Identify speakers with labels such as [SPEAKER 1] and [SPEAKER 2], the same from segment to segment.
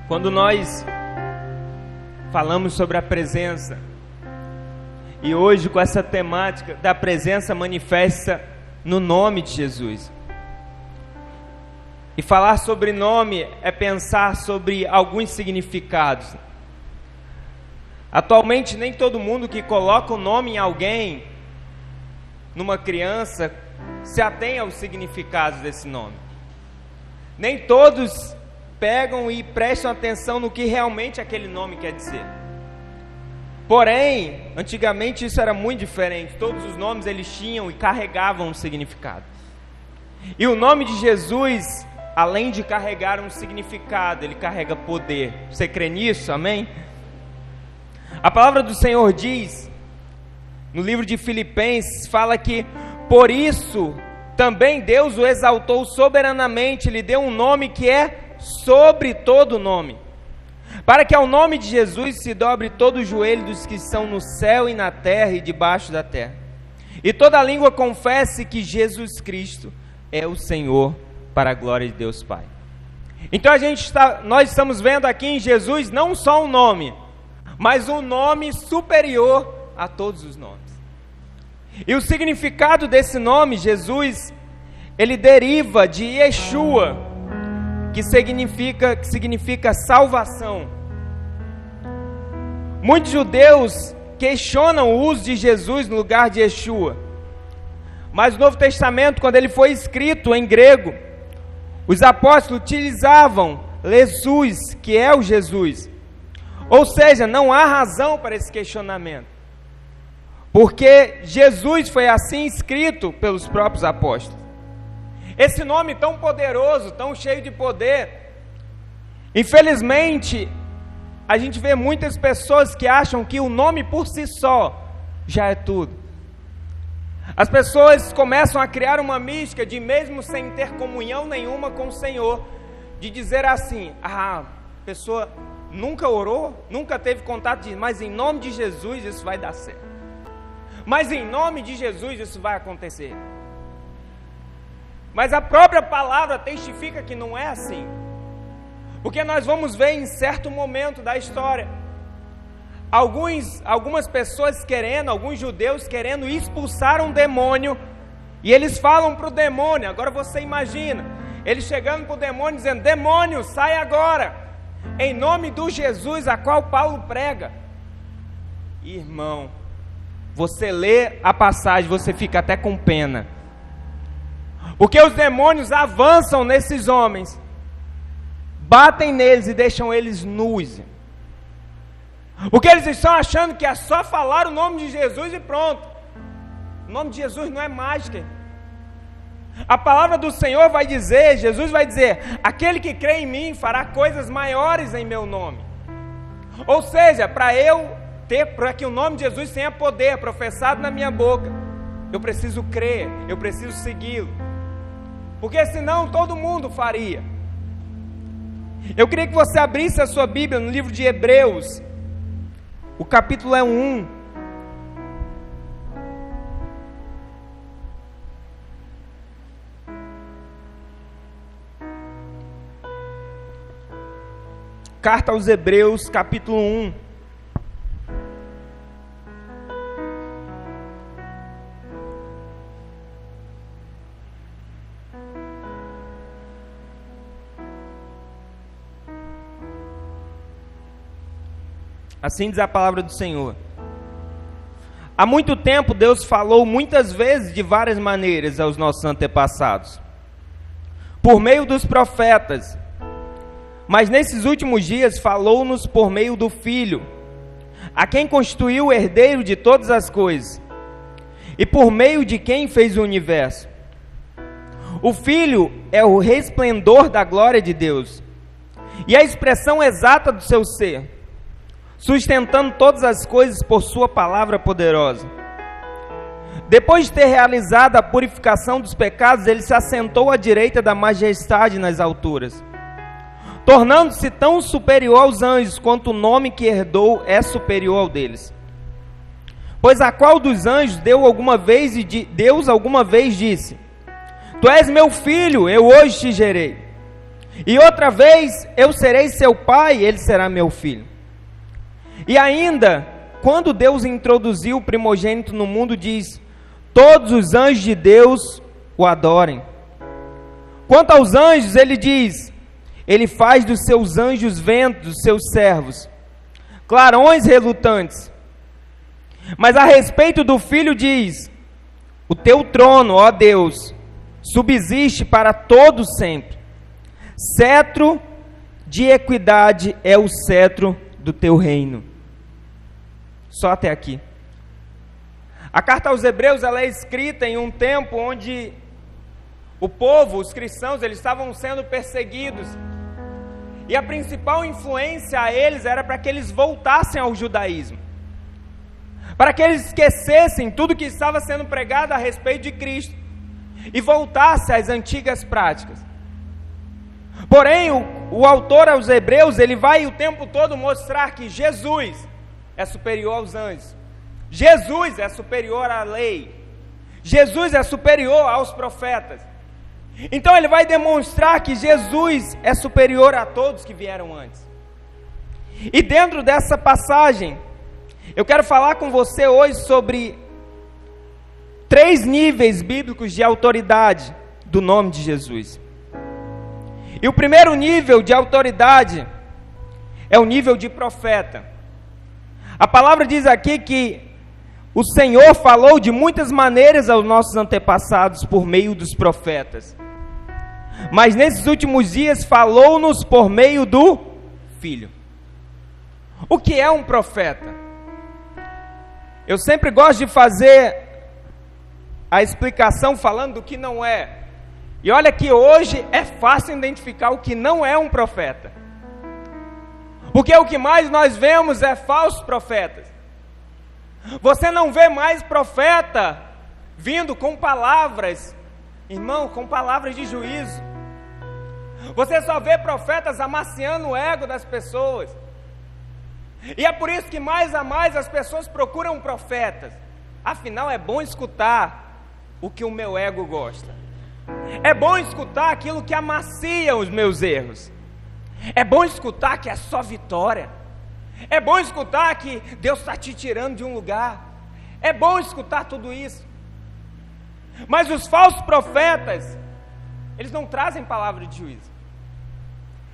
[SPEAKER 1] Quando nós falamos sobre a presença, e hoje com essa temática da presença manifesta no nome de Jesus. E falar sobre nome é pensar sobre alguns significados. Atualmente nem todo mundo que coloca o nome em alguém, numa criança, se atém aos significados desse nome. Nem todos pegam e prestam atenção no que realmente aquele nome quer dizer. Porém, antigamente isso era muito diferente. Todos os nomes eles tinham e carregavam um significado. E o nome de Jesus, além de carregar um significado, ele carrega poder. Você crê nisso? Amém? A palavra do Senhor diz, no livro de Filipenses, fala que por isso também Deus o exaltou soberanamente, lhe deu um nome que é sobre todo nome, para que ao nome de Jesus se dobre todo o joelho dos que estão no céu e na terra e debaixo da terra, e toda língua confesse que Jesus Cristo é o Senhor, para a glória de Deus Pai. Então nós estamos vendo aqui em Jesus não só um nome, mas um nome superior a todos os nomes. E o significado desse nome, Jesus, ele deriva de Yeshua, que significa salvação. Muitos judeus questionam o uso de Jesus no lugar de Yeshua, mas no Novo Testamento, quando ele foi escrito em grego, os apóstolos utilizavam Jesus, que é o Jesus. Ou seja, não há razão para esse questionamento, porque Jesus foi assim escrito pelos próprios apóstolos. Esse nome tão poderoso, tão cheio de poder, infelizmente, a gente vê muitas pessoas que acham que o nome por si só já é tudo. As pessoas começam a criar uma mística de, mesmo sem ter comunhão nenhuma com o Senhor, de dizer assim: a pessoa nunca orou, nunca teve contato, mas em nome de Jesus isso vai dar certo. Mas em nome de Jesus isso vai acontecer. Mas a própria palavra testifica que não é assim. Porque nós vamos ver em certo momento da história, algumas pessoas alguns judeus querendo expulsar um demônio, e eles falam para o demônio, agora você imagina, eles chegando para o demônio dizendo: demônio, sai agora, em nome do Jesus a qual Paulo prega. Irmão, você lê a passagem, você fica até com pena, porque os demônios avançam nesses homens, batem neles e deixam eles nus, porque eles estão achando que é só falar o nome de Jesus e pronto. O nome de Jesus não é mágica. A palavra do Senhor vai dizer, Jesus vai dizer: aquele que crê em mim fará coisas maiores em meu nome. Ou seja, para que o nome de Jesus tenha poder professado na minha boca, eu preciso crer, eu preciso segui-lo, porque senão todo mundo faria. Eu queria que você abrisse a sua Bíblia no livro de Hebreus, o capítulo é 1. Carta aos Hebreus, capítulo 1. Assim diz a palavra do Senhor. Há muito tempo Deus falou muitas vezes de várias maneiras aos nossos antepassados, por meio dos profetas, mas nesses últimos dias falou-nos por meio do Filho, a quem constituiu o herdeiro de todas as coisas, e por meio de quem fez o universo. O Filho é o resplendor da glória de Deus, e a expressão exata do seu ser, sustentando todas as coisas por sua palavra poderosa. Depois de ter realizado a purificação dos pecados, ele se assentou à direita da majestade nas alturas, tornando-se tão superior aos anjos quanto o nome que herdou é superior ao deles. Pois a qual dos anjos Deus alguma vez disse: tu és meu filho, eu hoje te gerei. E outra vez, eu serei seu pai, ele será meu filho. E ainda, quando Deus introduziu o primogênito no mundo, diz: todos os anjos de Deus o adorem. Quanto aos anjos, ele diz: ele faz dos seus anjos ventos, dos seus servos, clarões relutantes. Mas a respeito do Filho diz: o teu trono, ó Deus, subsiste para todo sempre. Cetro de equidade é o cetro do teu reino. Só até aqui. A carta aos Hebreus, ela é escrita em um tempo onde o povo, os cristãos, eles estavam sendo perseguidos. E a principal influência a eles era para que eles voltassem ao judaísmo, para que eles esquecessem tudo que estava sendo pregado a respeito de Cristo e voltassem às antigas práticas. Porém, o autor aos Hebreus, ele vai o tempo todo mostrar que Jesus é superior aos anjos, Jesus é superior à lei, Jesus é superior aos profetas. Então ele vai demonstrar que Jesus é superior a todos que vieram antes. E dentro dessa passagem, eu quero falar com você hoje sobre 3 níveis bíblicos de autoridade do nome de Jesus. E o primeiro nível de autoridade é o nível de profeta. A palavra diz aqui que o Senhor falou de muitas maneiras aos nossos antepassados por meio dos profetas. Mas nesses últimos dias falou-nos por meio do Filho. O que é um profeta? Eu sempre gosto de fazer a explicação falando do que não é. E olha que hoje é fácil identificar o que não é um profeta. Porque o que mais nós vemos é falsos profetas. Você não vê mais profeta vindo com palavras, irmão, com palavras de juízo. Você só vê profetas amaciando o ego das pessoas. E é por isso que mais a mais as pessoas procuram profetas. Afinal, é bom escutar o que o meu ego gosta. É bom escutar aquilo que amacia os meus erros. É bom escutar que é só vitória. É bom escutar que Deus está te tirando de um lugar. É bom escutar tudo isso. Mas os falsos profetas, eles não trazem palavra de juízo.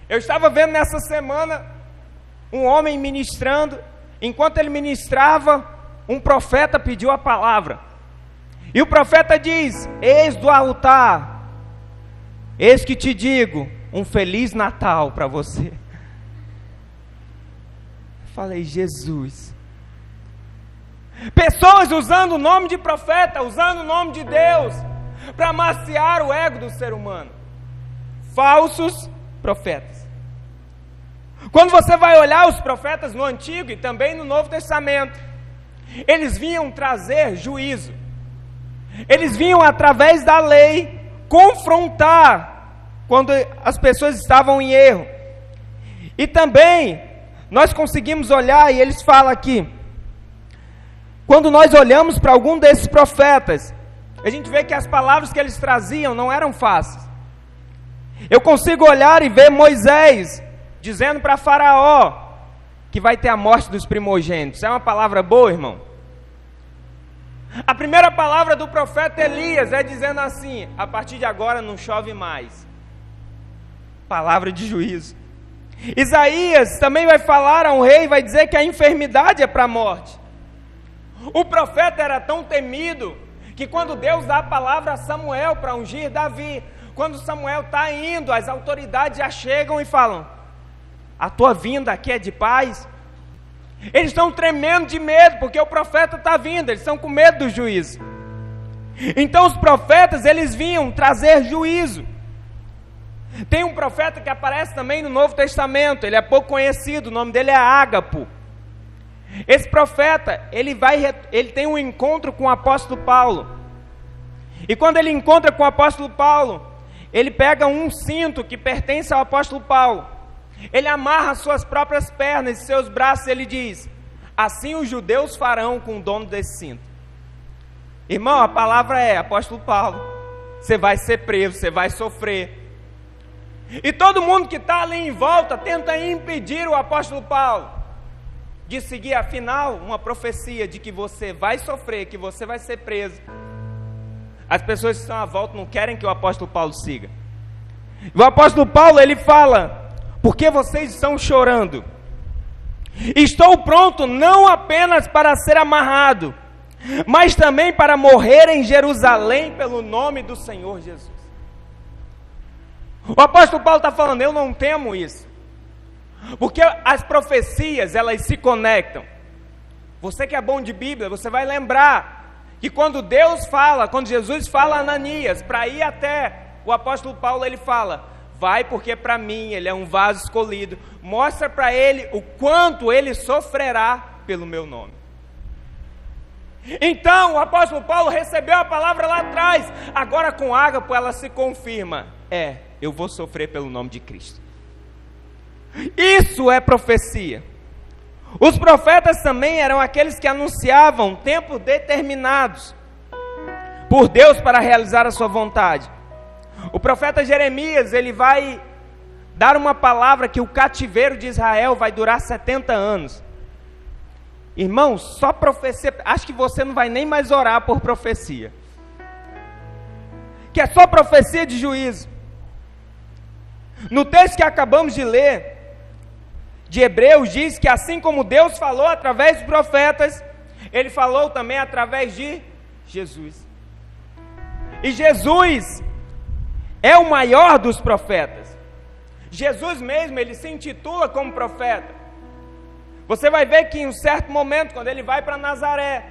[SPEAKER 1] Eu estava vendo nessa semana um homem ministrando. Enquanto ele ministrava, um profeta pediu a palavra. E o profeta diz: eis do altar, eis que te digo, um Feliz Natal para você. Eu falei: Jesus. Pessoas usando o nome de profeta, usando o nome de Deus, para amaciar o ego do ser humano. Falsos profetas. Quando você vai olhar os profetas no Antigo e também no Novo Testamento, eles vinham trazer juízo. Eles vinham através da lei confrontar quando as pessoas estavam em erro. E também nós conseguimos olhar, e eles falam aqui, quando nós olhamos para algum desses profetas, a gente vê que as palavras que eles traziam não eram fáceis. Eu consigo olhar e ver Moisés dizendo para Faraó que vai ter a morte dos primogênitos. É uma palavra boa, irmão? A primeira palavra do profeta Elias é dizendo assim: a partir de agora não chove mais. Palavra de juízo. Isaías também vai falar a um rei, vai dizer que a enfermidade é para a morte. O profeta era tão temido que quando Deus dá a palavra a Samuel para ungir Davi, quando Samuel está indo, as autoridades já chegam e falam: a tua vinda aqui é de paz? Eles estão tremendo de medo, porque o profeta está vindo, eles estão com medo do juízo. Então os profetas, eles vinham trazer juízo. Tem um profeta que aparece também no Novo Testamento, ele é pouco conhecido, o nome dele é Ágapo. Esse profeta, ele tem um encontro com o apóstolo Paulo. E quando ele encontra com o apóstolo Paulo, ele pega um cinto que pertence ao apóstolo Paulo. Ele amarra suas próprias pernas e seus braços, e ele diz: assim os judeus farão com o dono desse cinto. Irmão, a palavra é: apóstolo Paulo, você vai ser preso, você vai sofrer. E todo mundo que está ali em volta tenta impedir o apóstolo Paulo de seguir, afinal, uma profecia de que você vai sofrer, que você vai ser preso. As pessoas que estão à volta não querem que o apóstolo Paulo siga. O apóstolo Paulo, ele fala: por que vocês estão chorando? Estou pronto não apenas para ser amarrado, mas também para morrer em Jerusalém pelo nome do Senhor Jesus. O apóstolo Paulo está falando: eu não temo isso, porque as profecias, elas se conectam. Você que é bom de Bíblia, você vai lembrar que quando Deus fala, quando Jesus fala a Ananias para ir até o apóstolo Paulo, ele fala: vai, porque para mim ele é um vaso escolhido. Mostra para ele o quanto ele sofrerá pelo meu nome. Então o apóstolo Paulo recebeu a palavra lá atrás. Agora com Ágapo ela se confirma: eu vou sofrer pelo nome de Cristo. Isso é profecia. Os profetas também eram aqueles que anunciavam tempos determinados por Deus para realizar a sua vontade. O profeta Jeremias, ele vai dar uma palavra que o cativeiro de Israel vai durar 70 anos. Irmãos, só profecia, acho que você não vai nem mais orar por profecia, que é só profecia de juízo. No texto que acabamos de ler, de Hebreus, diz que assim como Deus falou através dos profetas, Ele falou também através de Jesus. E Jesus é o maior dos profetas. Jesus mesmo, ele se intitula como profeta. Você vai ver que em um certo momento, quando ele vai para Nazaré,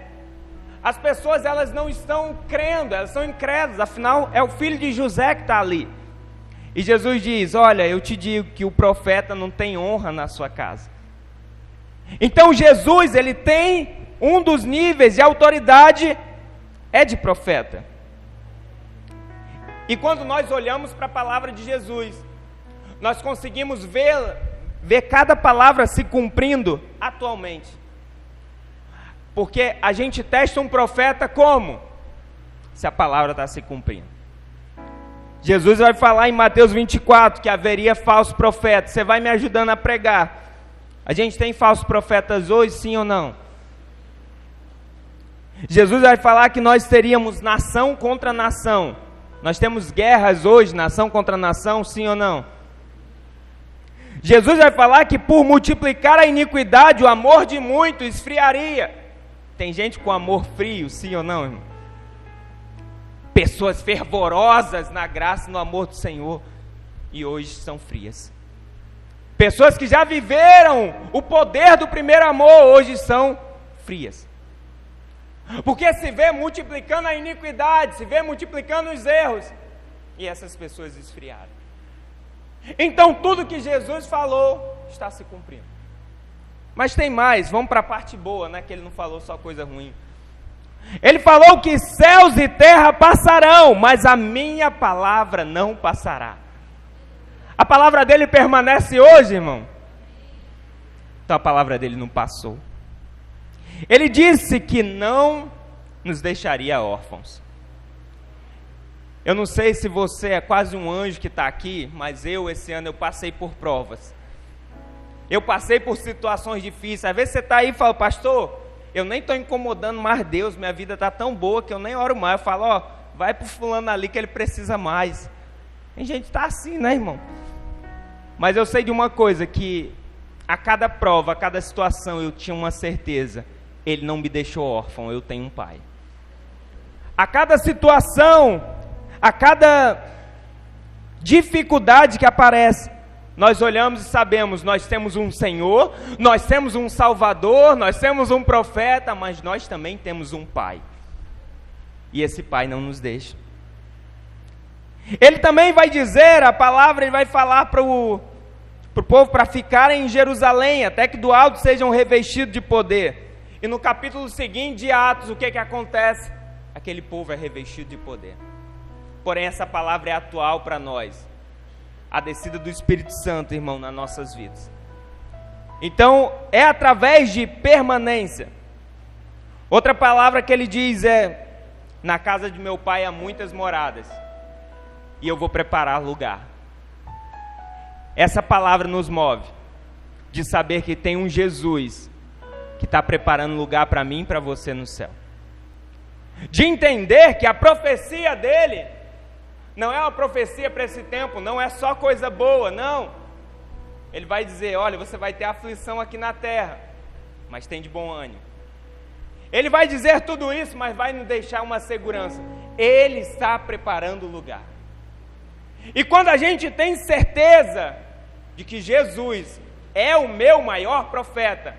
[SPEAKER 1] as pessoas, elas não estão crendo, elas são incrédulas, afinal é o filho de José que está ali. E Jesus diz: olha, eu te digo que o profeta não tem honra na sua casa. Então Jesus, ele tem um dos níveis de autoridade, é de profeta. E quando nós olhamos para a palavra de Jesus, nós conseguimos ver cada palavra se cumprindo atualmente. Porque a gente testa um profeta como? Se a palavra está se cumprindo. Jesus vai falar em Mateus 24 que haveria falsos profetas. Você vai me ajudando a pregar. A gente tem falsos profetas hoje, sim ou não? Jesus vai falar que nós teríamos nação contra nação. Nós temos guerras hoje, nação contra nação, sim ou não? Jesus vai falar que por multiplicar a iniquidade, o amor de muitos esfriaria. Tem gente com amor frio, sim ou não, irmão? Pessoas fervorosas na graça e no amor do Senhor, e hoje são frias. Pessoas que já viveram o poder do primeiro amor, hoje são frias. Porque se vê multiplicando a iniquidade, se vê multiplicando os erros, e essas pessoas esfriaram. Então tudo que Jesus falou está se cumprindo. Mas tem mais, vamos para a parte boa, né? Que ele não falou só coisa ruim. Ele falou que céus e terra passarão, mas a minha palavra não passará. A palavra dele permanece hoje, irmão? Então a palavra dele não passou. Ele disse que não nos deixaria órfãos. Eu não sei se você é quase um anjo que está aqui, mas esse ano, eu passei por provas. Eu passei por situações difíceis. Às vezes você está aí e fala: pastor, eu nem estou incomodando mais Deus, minha vida está tão boa que eu nem oro mais. Eu falo: vai para o fulano ali que ele precisa mais. Tem gente que está assim, né, irmão? Mas eu sei de uma coisa, que a cada prova, a cada situação, eu tinha uma certeza: Ele não me deixou órfão, eu tenho um pai. A cada situação, a cada dificuldade que aparece, nós olhamos e sabemos: nós temos um Senhor, nós temos um Salvador, nós temos um profeta, mas nós também temos um pai. E esse pai não nos deixa. Ele também vai dizer, a palavra, ele vai falar para o povo para ficarem em Jerusalém, até que do alto sejam revestidos de poder. E no capítulo seguinte de Atos, o que acontece? Aquele povo é revestido de poder. Porém, essa palavra é atual para nós. A descida do Espírito Santo, irmão, nas nossas vidas. Então, é através de permanência. Outra palavra que ele diz é: na casa de meu pai há muitas moradas, e eu vou preparar lugar. essa palavra nos move, de saber que tem um Jesus que está preparando lugar para mim e para você no céu. De entender que a profecia dele não é uma profecia para esse tempo, não é só coisa boa, não. Ele vai dizer, olha, você vai ter aflição aqui na terra, mas tem de bom ânimo. Ele vai dizer tudo isso, mas vai nos deixar uma segurança. Ele está preparando o lugar. E quando a gente tem certeza de que Jesus é o meu maior profeta,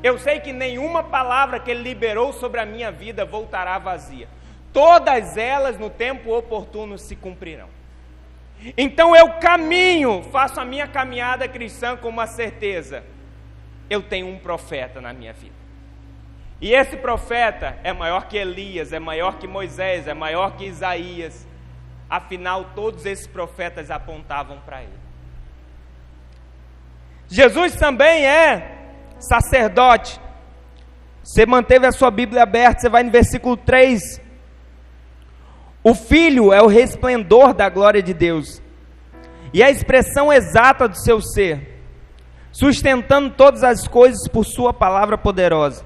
[SPEAKER 1] eu sei que nenhuma palavra que ele liberou sobre a minha vida voltará vazia. Todas elas no tempo oportuno se cumprirão. Então eu caminho, faço a minha caminhada cristã com uma certeza. Eu tenho um profeta na minha vida. E esse profeta é maior que Elias, é maior que Moisés, é maior que Isaías. Afinal, todos esses profetas apontavam para ele. Jesus também é sacerdote. Você manteve a sua Bíblia aberta, você vai no versículo 3. O Filho é o resplendor da glória de Deus e a expressão exata do seu ser, sustentando todas as coisas por sua palavra poderosa.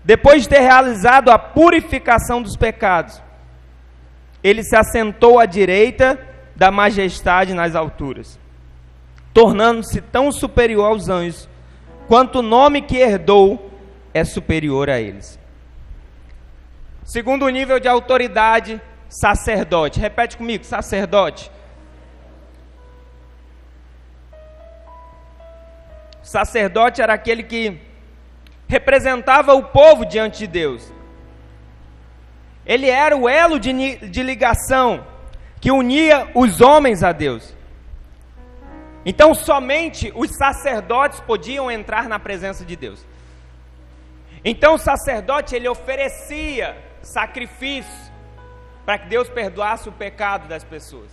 [SPEAKER 1] Depois de ter realizado a purificação dos pecados, ele se assentou à direita da majestade nas alturas, tornando-se tão superior aos anjos, quanto o nome que herdou é superior a eles. Segundo nível de autoridade, sacerdote. Repete comigo, sacerdote. Sacerdote era aquele que representava o povo diante de Deus. Ele era o elo de ligação que unia os homens a Deus. Então somente os sacerdotes podiam entrar na presença de Deus. Então o sacerdote, ele oferecia sacrifício para que Deus perdoasse o pecado das pessoas.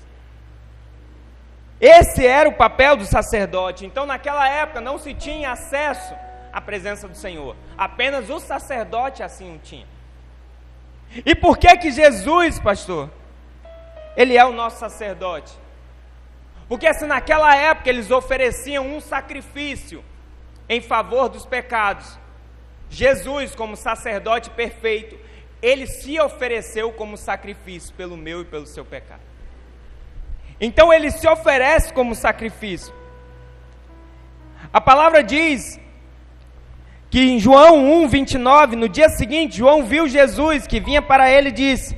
[SPEAKER 1] Esse era o papel do sacerdote. Então naquela época não se tinha acesso à presença do Senhor. Apenas o sacerdote assim o tinha. E por que Jesus, pastor, ele é o nosso sacerdote? Porque se naquela época eles ofereciam um sacrifício em favor dos pecados, Jesus, como sacerdote perfeito, ele se ofereceu como sacrifício pelo meu e pelo seu pecado. Então ele se oferece como sacrifício. A palavra diz que em João 1:29, no dia seguinte, João viu Jesus que vinha para ele e disse: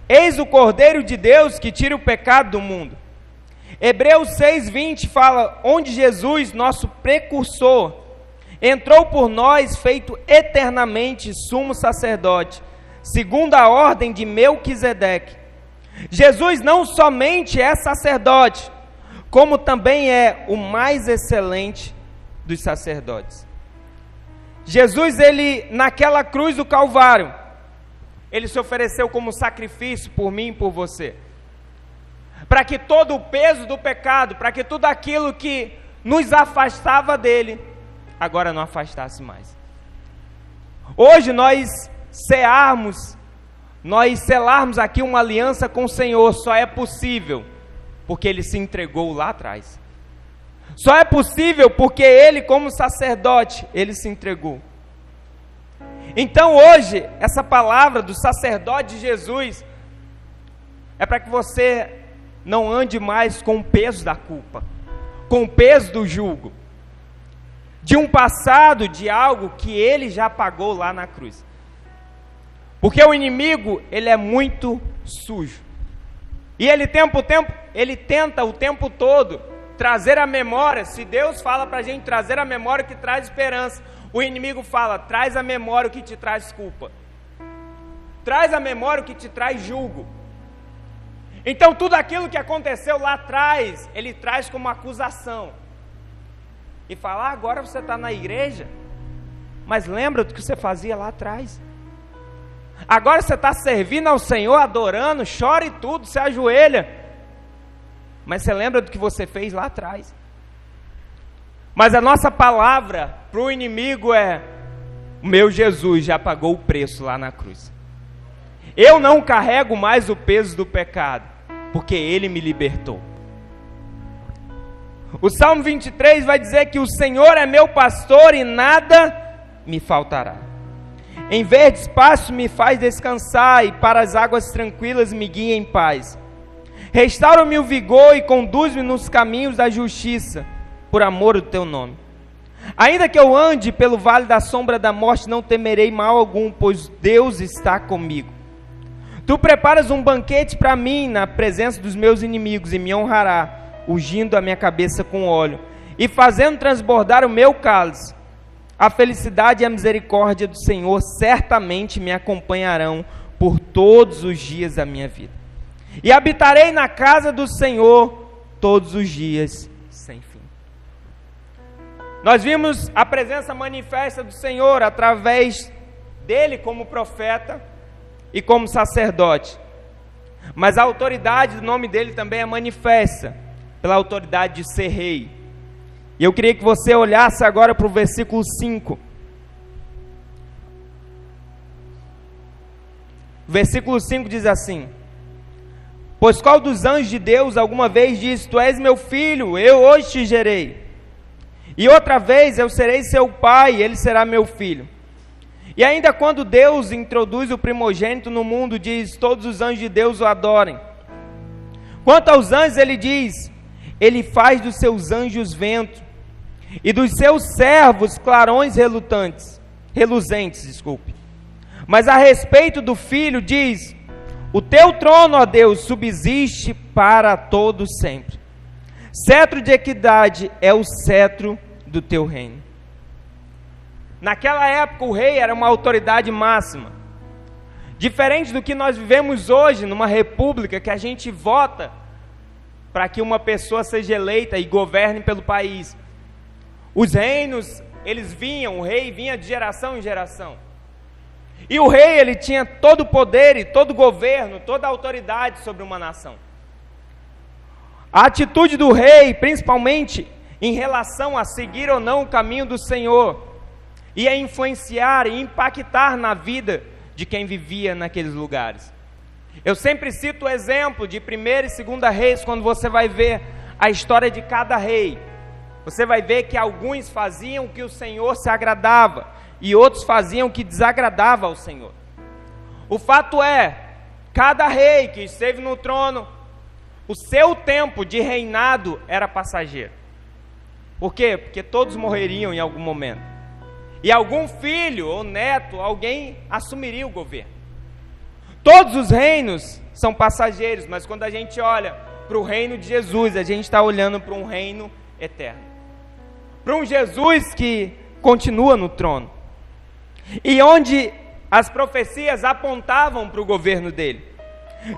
[SPEAKER 1] eis o Cordeiro de Deus que tira o pecado do mundo. Hebreus 6:20 fala, onde Jesus, nosso precursor, entrou por nós feito eternamente sumo sacerdote, segundo a ordem de Melquisedeque. Jesus não somente é sacerdote, como também é o mais excelente dos sacerdotes. Jesus, ele, naquela cruz do Calvário, ele se ofereceu como sacrifício por mim e por você, para que todo o peso do pecado, para que tudo aquilo que nos afastava dele, agora não afastasse mais. Hoje nós selarmos aqui uma aliança com o Senhor, só é possível porque ele se entregou lá atrás. Só é possível porque ele, como sacerdote, ele se entregou. Então hoje, essa palavra do sacerdote de Jesus é para que você não ande mais com o peso da culpa, com o peso do jugo, de um passado, de algo que ele já pagou lá na cruz. Porque o inimigo, ele é muito sujo. E ele tenta o tempo todo trazer a memória. Se Deus fala para a gente trazer a memória que traz esperança, o inimigo fala, traz a memória o que te traz culpa. Traz a memória o que te traz julgo. Então tudo aquilo que aconteceu lá atrás, ele traz como acusação. E fala, agora você está na igreja, mas lembra do que você fazia lá atrás. Agora você está servindo ao Senhor, adorando, chora e tudo, se ajoelha. Mas você lembra do que você fez lá atrás. Mas a nossa palavra para o inimigo é: o meu Jesus já pagou o preço lá na cruz. Eu não carrego mais o peso do pecado, porque ele me libertou. O Salmo 23 vai dizer que o Senhor é meu pastor e nada me faltará. Em verdes pastos me faz descansar e para as águas tranquilas me guia em paz. Restaura-me o vigor e conduz-me nos caminhos da justiça, por amor do teu nome. Ainda que eu ande pelo vale da sombra da morte, não temerei mal algum, pois Deus está comigo. Tu preparas um banquete para mim na presença dos meus inimigos e me honrará, ungindo a minha cabeça com óleo e fazendo transbordar o meu cálice. A felicidade e a misericórdia do Senhor certamente me acompanharão por todos os dias da minha vida. E habitarei na casa do Senhor todos os dias sem fim. Nós vimos a presença manifesta do Senhor através dele como profeta e como sacerdote. Mas a autoridade do nome dele também é manifesta pela autoridade de ser rei. E eu queria que você olhasse agora para o versículo 5. O versículo 5 diz assim: pois qual dos anjos de Deus alguma vez disse, tu és meu filho, eu hoje te gerei. E outra vez eu serei seu pai, ele será meu filho. E ainda quando Deus introduz o primogênito no mundo, diz, todos os anjos de Deus o adorem. Quanto aos anjos, ele diz, ele faz dos seus anjos vento, e dos seus servos clarões reluzentes. Mas a respeito do Filho diz, o teu trono, ó Deus, subsiste para todo sempre. Cetro de equidade é o cetro do teu reino. Naquela época o rei era uma autoridade máxima. Diferente do que nós vivemos hoje, numa república que a gente vota para que uma pessoa seja eleita e governe pelo país. Os reinos, eles vinham, o rei vinha de geração em geração. E o rei, ele tinha todo o poder e todo o governo, toda a autoridade sobre uma nação. A atitude do rei, principalmente em relação a seguir ou não o caminho do Senhor, ia influenciar e impactar na vida de quem vivia naqueles lugares. Eu sempre cito o exemplo de 1ª e 2ª Reis, quando você vai ver a história de cada rei. Você vai ver que alguns faziam o que o Senhor se agradava, e outros faziam o que desagradava ao Senhor. O fato é, cada rei que esteve no trono, o seu tempo de reinado era passageiro. Por quê? Porque todos morreriam em algum momento. E algum filho ou neto, alguém assumiria o governo. Todos os reinos são passageiros, mas quando a gente olha para o reino de Jesus, a gente está olhando para um reino eterno. Para um Jesus que continua no trono. E onde as profecias apontavam para o governo dele.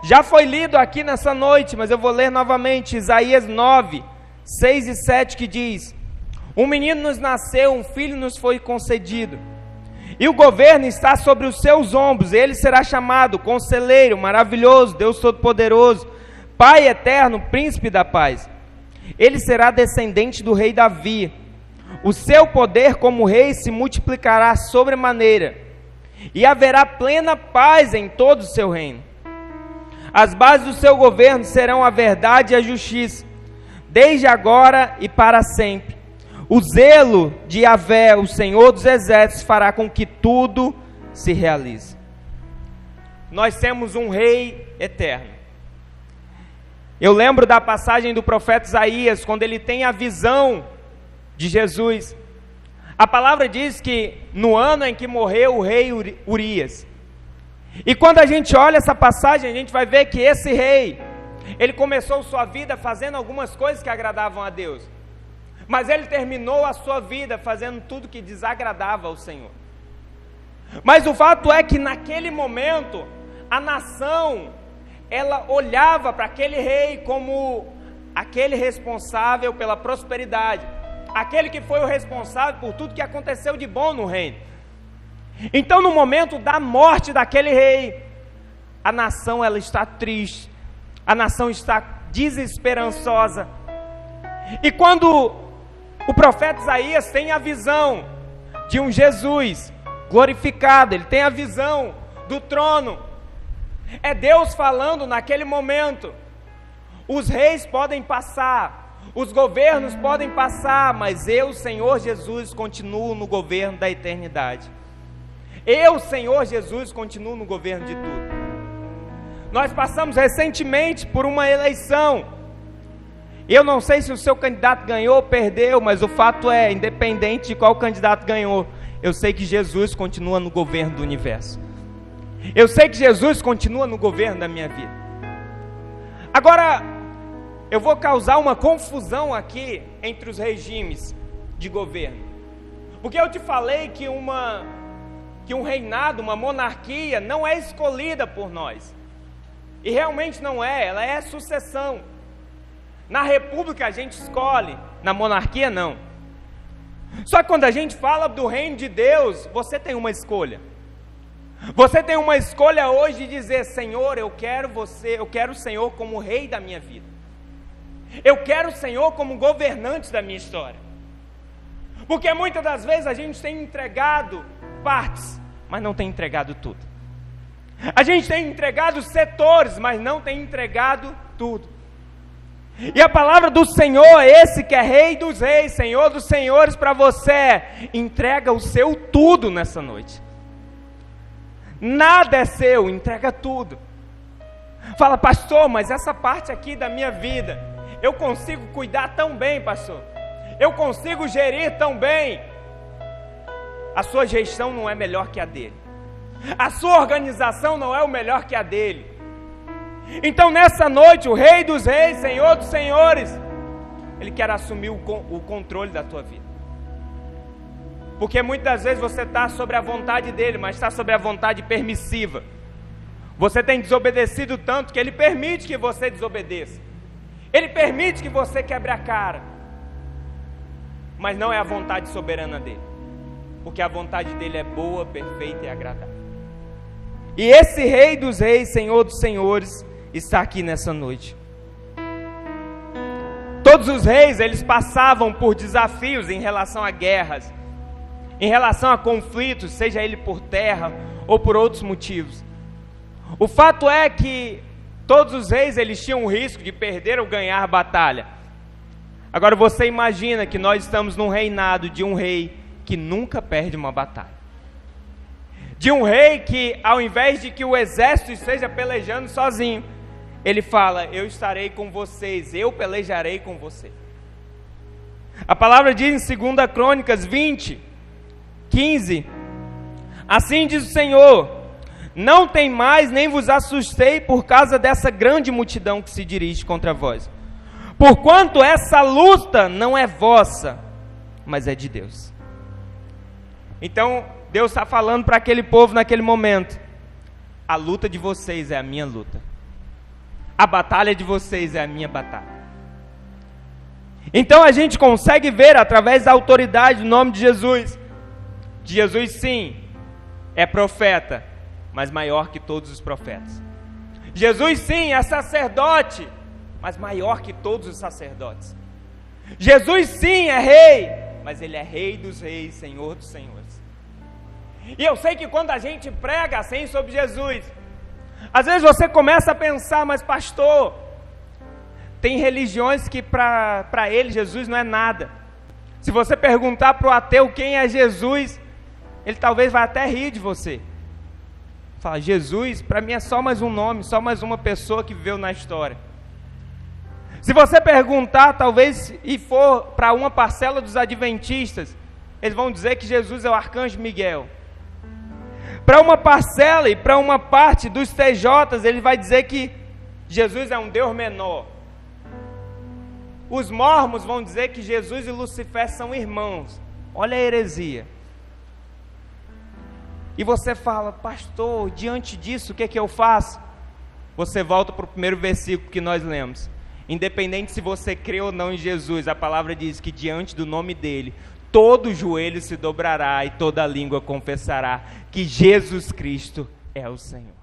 [SPEAKER 1] Já foi lido aqui nessa noite, mas eu vou ler novamente, Isaías 9, 6 e 7, que diz: um menino nos nasceu, um filho nos foi concedido, e o governo está sobre os seus ombros, ele será chamado Conselheiro, Maravilhoso, Deus Todo-Poderoso, Pai Eterno, Príncipe da Paz. Ele será descendente do rei Davi. O seu poder como rei se multiplicará sobremaneira, e haverá plena paz em todo o seu reino. As bases do seu governo serão a verdade e a justiça, desde agora e para sempre. O zelo de Yahvé, o Senhor dos Exércitos, fará com que tudo se realize. Nós temos um rei eterno. Eu lembro da passagem do profeta Isaías, quando ele tem a visão de Jesus. A palavra diz que no ano em que morreu o rei Urias. E quando a gente olha essa passagem, a gente vai ver que esse rei, ele começou sua vida fazendo algumas coisas que agradavam a Deus. Mas ele terminou a sua vida fazendo tudo que desagradava ao Senhor. Mas o fato é que naquele momento, a nação, ela olhava para aquele rei como aquele responsável pela prosperidade, aquele que foi o responsável por tudo que aconteceu de bom no reino. Então, no momento da morte daquele rei, a nação ela está triste, a nação está desesperançosa. E quando o profeta Isaías tem a visão de um Jesus glorificado, ele tem a visão do trono, é Deus falando naquele momento: os reis podem passar, Os governos podem passar, mas eu, Senhor Jesus, continuo no governo da eternidade. Eu, Senhor Jesus, continuo no governo de tudo. Nós passamos recentemente por uma eleição. Eu não sei se o seu candidato ganhou ou perdeu, mas o fato é, independente de qual candidato ganhou, eu sei que Jesus continua no governo do universo. Eu sei que Jesus continua no governo da minha vida. Agora, eu vou causar uma confusão aqui entre os regimes de governo. Porque eu te falei que um reinado, uma monarquia, não é escolhida por nós. E realmente não é, ela é sucessão. Na república a gente escolhe, na monarquia não. Só que quando a gente fala do reino de Deus, você tem uma escolha. Você tem uma escolha hoje de dizer: Senhor, eu quero o Senhor como rei da minha vida. Eu quero o Senhor como governante da minha história. Porque muitas das vezes a gente tem entregado partes, mas não tem entregado tudo. A gente tem entregado setores, mas não tem entregado tudo. E a palavra do Senhor, esse que é Rei dos Reis, Senhor dos Senhores, para você: entrega o seu tudo nessa noite. Nada é seu, entrega tudo. Fala: pastor, mas essa parte aqui da minha vida, eu consigo cuidar tão bem, pastor. Eu consigo gerir tão bem. A sua gestão não é melhor que a dele. A sua organização não é o melhor que a dele. Então nessa noite, o Rei dos Reis, Senhor dos Senhores, Ele quer assumir o controle da tua vida. Porque muitas das vezes você está sobre a vontade dele, mas está sobre a vontade permissiva. Você tem desobedecido tanto que ele permite que você desobedeça. Ele permite que você quebre a cara. Mas não é a vontade soberana dele. Porque a vontade dele é boa, perfeita e agradável. E esse Rei dos Reis, Senhor dos Senhores, está aqui nessa noite. Todos os reis, eles passavam por desafios em relação a guerras, em relação a conflitos, seja ele por terra ou por outros motivos. O fato é que todos os reis, eles tinham o risco de perder ou ganhar batalha. Agora você imagina que nós estamos num reinado de um rei que nunca perde uma batalha. De um rei que, ao invés de que o exército esteja pelejando sozinho, ele fala: eu estarei com vocês, eu pelejarei com vocês. A palavra diz em 2 Crônicas 20:15, assim diz o Senhor: não tem mais, nem vos assustei por causa dessa grande multidão que se dirige contra vós, porquanto essa luta não é vossa, mas é de Deus. Então Deus está falando para aquele povo naquele momento: a luta de vocês é a minha luta, a batalha de vocês é a minha batalha. Então a gente consegue ver através da autoridade do nome de Jesus. Jesus sim, é profeta, mas maior que todos os profetas. Jesus sim, é sacerdote, mas maior que todos os sacerdotes. Jesus sim, é rei, mas ele é Rei dos Reis, Senhor dos Senhores. E eu sei que quando a gente prega assim sobre Jesus, às vezes você começa a pensar: mas pastor, tem religiões que para ele Jesus não é nada. Se você perguntar para o ateu quem é Jesus, ele talvez vai até rir de você. Fala: Jesus, para mim é só mais um nome, só mais uma pessoa que viveu na história. Se você perguntar, talvez, e for para uma parcela dos adventistas, eles vão dizer que Jesus é o arcanjo Miguel. Para uma parcela e para uma parte dos TJs, ele vai dizer que Jesus é um Deus menor. Os mormons vão dizer que Jesus e Lucifer são irmãos. Olha a heresia. E você fala: pastor, diante disso, o que é que eu faço? Você volta para o primeiro versículo que nós lemos. Independente se você crê ou não em Jesus, a palavra diz que diante do nome dele, todo joelho se dobrará e toda língua confessará que Jesus Cristo é o Senhor.